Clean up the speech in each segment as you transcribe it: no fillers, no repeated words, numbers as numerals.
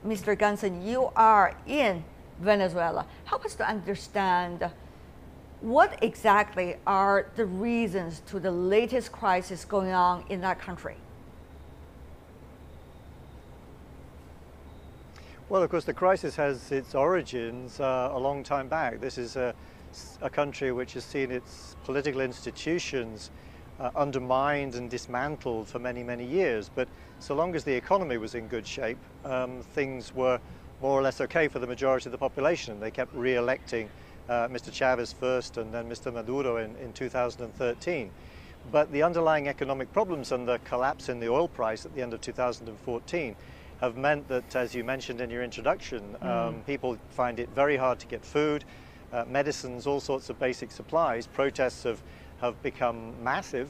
Mr. Gunson, you are in Venezuela. Help us to understand what exactly are the reasons to the latest crisis going on in that country? Well, of course, the crisis has its origins a long time back. This is a country which has seen its political institutions undermined and dismantled for many, many years. But so long as the economy was in good shape, things were more or less okay for the majority of the population. They kept re-electing Mr. Chavez first and then Mr. Maduro in 2013. But the underlying economic problems and the collapse in the oil price at the end of 2014 have meant that, as you mentioned in your introduction, people find it very hard to get food, medicines, all sorts of basic supplies. Protests have become massive,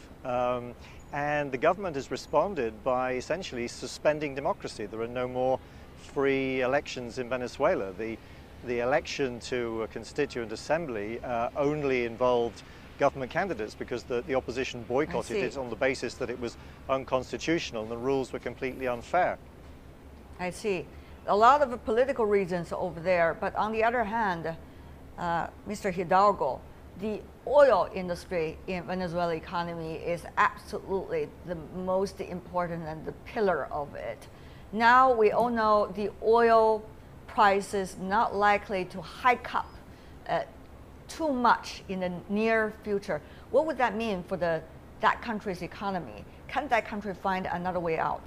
and the government has responded by essentially suspending democracy. There are no more free elections in Venezuela. The election to a constituent assembly only involved government candidates because the opposition boycotted it on the basis that it was unconstitutional and the rules were completely unfair. I see. A lot of political reasons over there, but on the other hand, Mr. Hidalgo, the oil industry in Venezuela economy is absolutely the most important and the pillar of it. Now we all know the oil price is not likely to hike up too much in the near future. What would that mean for that country's economy? Can that country find another way out?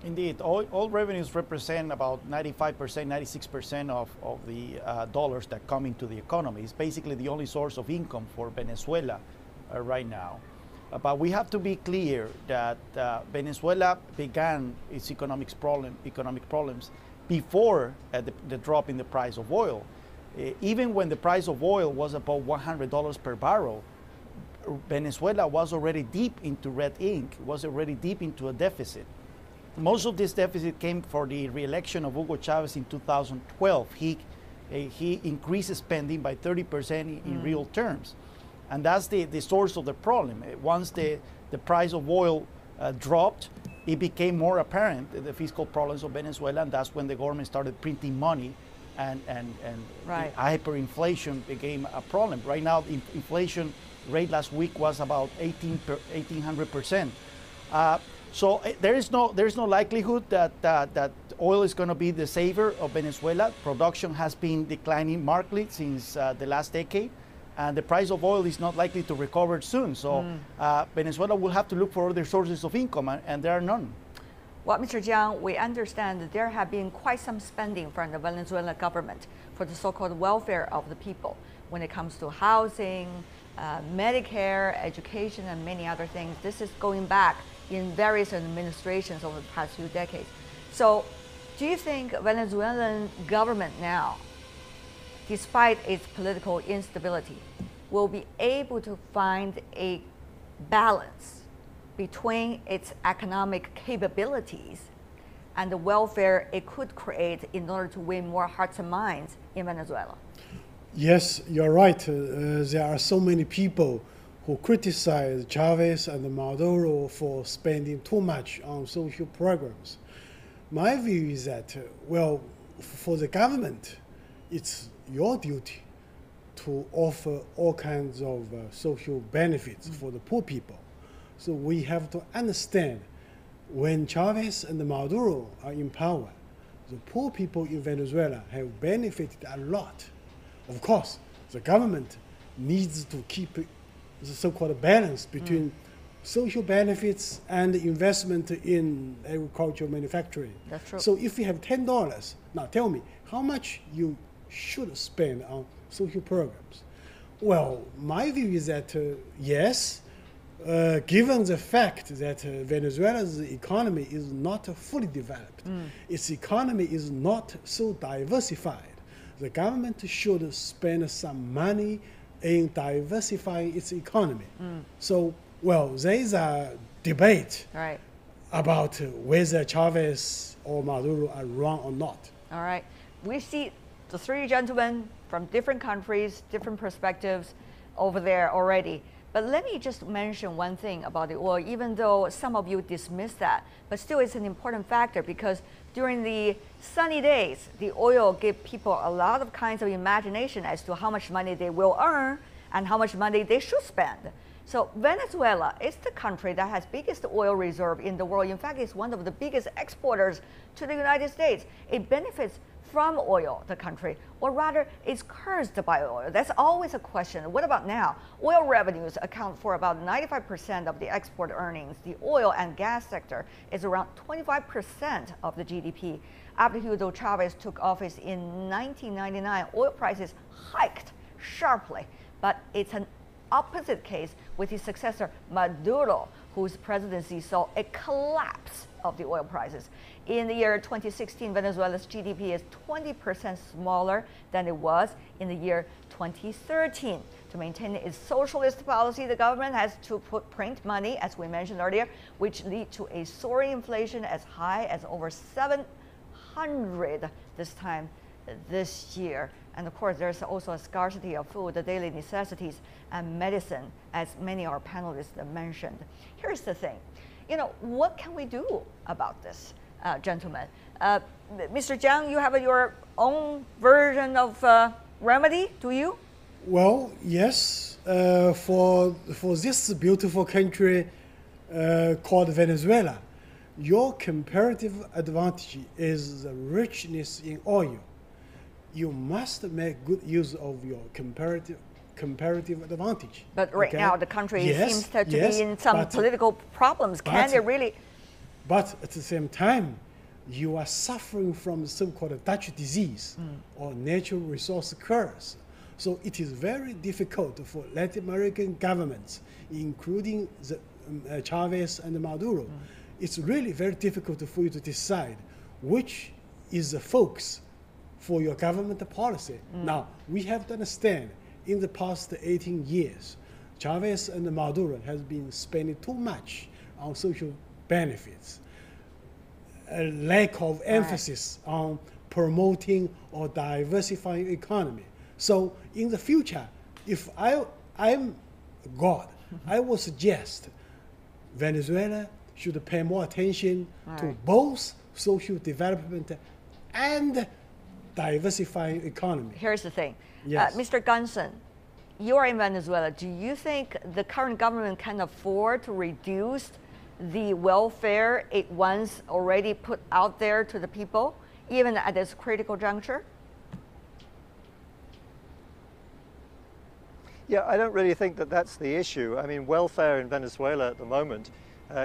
Indeed, oil revenues represent about 95%, 96% of the dollars that come into the economy. It's basically the only source of income for Venezuela right now. But we have to be clear that Venezuela began its economic problems before the drop in the price of oil. Even when the price of oil was about $100 per barrel, Venezuela was already deep into red ink, was already deep into a deficit. Most of this deficit came for the re-election of Hugo Chavez in 2012. He increased spending by 30% in real terms. And that's the source of the problem. Once the price of oil dropped, it became more apparent, the fiscal problems of Venezuela, and that's when the government started printing money and hyperinflation became a problem. Right now, the inflation rate last week was about 1,800%. So there is no likelihood that oil is going to be the savior of Venezuela. Production has been declining markedly since the last decade, and the price of oil is not likely to recover soon. So Venezuela will have to look for other sources of income, and there are none. Well, Mr. Jiang, we understand that there have been quite some spending from the Venezuelan government for the so-called welfare of the people when it comes to housing, Medicare, education, and many other things. This is going back in various administrations over the past few decades. So do you think Venezuelan government now, despite its political instability, will be able to find a balance between its economic capabilities and the welfare it could create in order to win more hearts and minds in Venezuela? Yes, you're right. There are so many people who criticize Chavez and Maduro for spending too much on social programs. My view is that, well, for the government, it's your duty to offer all kinds of social benefits for the poor people. So we have to understand when Chavez and Maduro are in power, the poor people in Venezuela have benefited a lot. Of course, the government needs to keep the so-called balance between social benefits and investment in agricultural manufacturing. That's true. So if you have $10, now tell me how much you should spend on social programs. Well, my view is that yes, given the fact that Venezuela's economy is not fully developed, its economy is not so diversified, the government should spend some money in diversifying its economy. So, well, there is a debate about whether Chavez or Maduro are wrong or not. All right. We see the three gentlemen from different countries, different perspectives over there already. But let me just mention one thing about the oil, even though some of you dismiss that, but still it's an important factor because during the sunny days, the oil gives people a lot of kinds of imagination as to how much money they will earn and how much money they should spend. So Venezuela is the country that has biggest oil reserve in the world. In fact, it's one of the biggest exporters to the United States. It benefits from oil, the country, or rather it's cursed by oil. That's always a question. What about now? Oil revenues account for about 95% of the export earnings. The oil and gas sector is around 25% of the GDP. After Hugo Chavez took office in 1999, oil prices hiked sharply, but it's an opposite case with his successor Maduro, whose presidency saw a collapse of the oil prices. In the year 2016, Venezuela's GDP is 20% smaller than it was in the year 2013. To maintain its socialist policy, the government has to print money, as we mentioned earlier, which lead to a soaring inflation as high as over 700 this year. And of course, there's also a scarcity of food, the daily necessities, and medicine, as many of our panelists mentioned. Here's the thing. What can we do about this, gentlemen? Mr. Jiang, you have your own version of remedy, do you? Well, yes. For this beautiful country called Venezuela, your comparative advantage is the richness in oil. You must make good use of your comparative advantage. But right now, the country seems to be in some political problems. Can it really? But at the same time, you are suffering from the so-called Dutch disease or natural resource curse. So it is very difficult for Latin American governments, including the Chavez and Maduro. It's really very difficult for you to decide which is the focus for your government policy. Now, we have to understand, in the past 18 years, Chavez and Maduro has been spending too much on social benefits, a lack of emphasis on promoting or diversifying the economy. So in the future, if I'm God, I would suggest Venezuela should pay more attention to both social development and diversifying economy. Here's the thing. Yes. Mr. Gunson, you are in Venezuela. Do you think the current government can afford to reduce the welfare it once already put out there to the people, even at this critical juncture? Yeah, I don't really think that that's the issue. I mean, welfare in Venezuela at the moment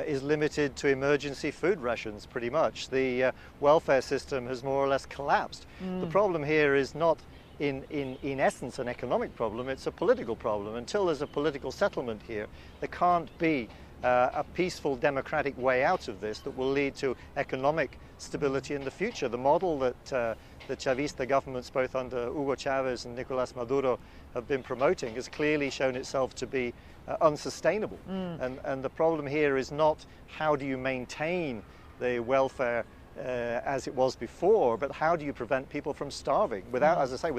is limited to emergency food rations, pretty much. The welfare system has more or less collapsed. The problem here is not in essence an economic problem, it's a political problem. Until there's a political settlement here, there can't be a peaceful democratic way out of this that will lead to economic stability in the future. The model that the Chavista governments, both under Hugo Chavez and Nicolas Maduro, have been promoting has clearly shown itself to be unsustainable. And the problem here is not how do you maintain the welfare as it was before, but how do you prevent people from starving without, as I say,